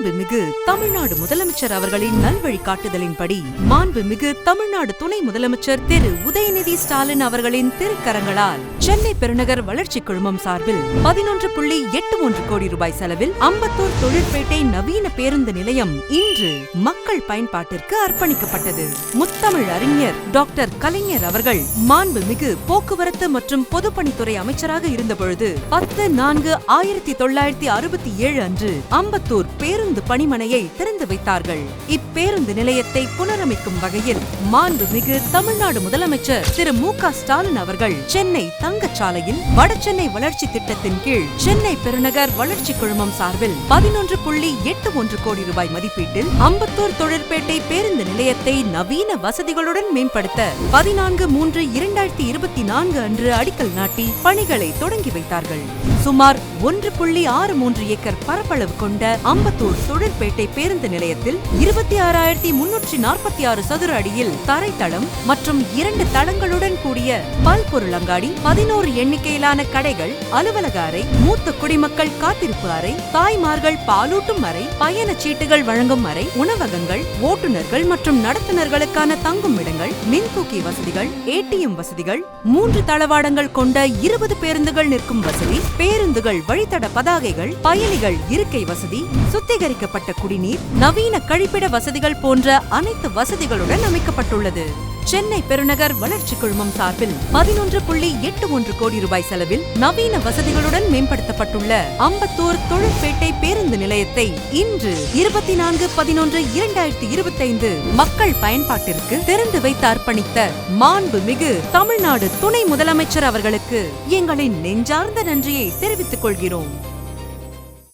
மாண்புமிகு தமிழ்நாடு முதலமைச்சர் அவர்களின் நல்வழிகாட்டுதலின்படி மாண்புமிகு தமிழ்நாடு துணை முதலமைச்சர் திரு உதயநிதி ஸ்டாலின் அவர்களின் திருக்கரங்களால் சென்னை பெருநகர் வளர்ச்சிக் குழுமம் சார்பில் 11.81 கோடி ரூபாய் செலவில் அம்பத்தூர் தொழிற்பேட்டை நவீன பேருந்து நிலையம் இன்று மக்கள் பயன்பாட்டிற்கு அர்ப்பணிக்கப்பட்டது. முத்தமிழ் அறிஞர் டாக்டர் கலைஞர் அவர்கள் மாண்புமிகு போக்குவரத்து மற்றும் பொதுப்பணித்துறை அமைச்சராக இருந்தபொழுது 10/4/1967 அன்று அம்பத்தூர் பேருந்து பணிமனையை திறந்து வைத்தார்கள். இப்பேருந்து நிலையத்தை புனரமைக்கும் வகையில் மாண்புமிகு தமிழ்நாடு முதலமைச்சர் திரு மு.க. ஸ்டாலின் அவர்கள் சென்னை தங்கச்சாலையில் வடசென்னை வளர்ச்சி திட்டத்தின் கீழ் சென்னை பெருநகர் வளர்ச்சி குழுமம் சார்பில் 11.81 கோடி ரூபாய் மதிப்பீட்டில் அம்பத்தூர் தொழிற்பேட்டை பேருந்து நிலையத்தை நவீன வசதிகளுடன் மேம்படுத்த 14/3/2024 அன்று அடிக்கல் நாட்டி பணிகளை தொடங்கி வைத்தார்கள். சுமார் 1.63 ஏக்கர் பரப்பளவு கொண்ட அம்பத்தூர் தொழிற்பேட்டை பேருந்து நிலையத்தில் 26,346 சதுர அடியில் தரைத்தளம் மற்றும் 2 தளங்களுடன் கூடிய பல்பொருள் அங்காடி, 11 எண்ணிக்கையிலான கடைகள், அலுவலக அறை, மூத்த குடிமக்கள் காத்திருப்பு அறை, தாய்மார்கள் பாலூட்டும் அறை, பயண சீட்டுகள் வழங்கும் அறை, உணவகங்கள், ஓட்டுநர்கள் மற்றும் நடத்துனர்களுக்கான தங்கும் இடங்கள், மின்தூக்கி வசதிகள், ஏடிஎம் வசதிகள், 3 தளவாடங்கள் கொண்ட 20 பேருந்துகள் நிற்கும் வசதி, பேருந்துகள் வழித்தட பதாகைகள், பயணிகள் இருக்கை வசதி, சுத்திகரிக்கப்பட்ட குடிநீர், நவீன கழிப்பிட வசதிகள் போன்ற அனைத்து வசதிகளுடன் அமைக்கப்பட்டுள்ளது. சென்னை பெருநகர் வளர்ச்சி குழுமம் சார்பில் 11.81 கோடி ரூபாய் செலவில் நவீன வசதிகளுடன் மேம்படுத்தப்பட்டுள்ள அம்பத்தூர் தொழிற்பேட்டை பேருந்து நிலையத்தை இன்று 24/11/2025 மக்கள் பயன்பாட்டிற்கு திறந்து வைத்து அர்ப்பணித்த மாண்புமிகு தமிழ்நாடு துணை முதலமைச்சர் அவர்களுக்கு எங்களின் நெஞ்சார்ந்த நன்றியை தெரிவித்துக் கொள்கிறோம்.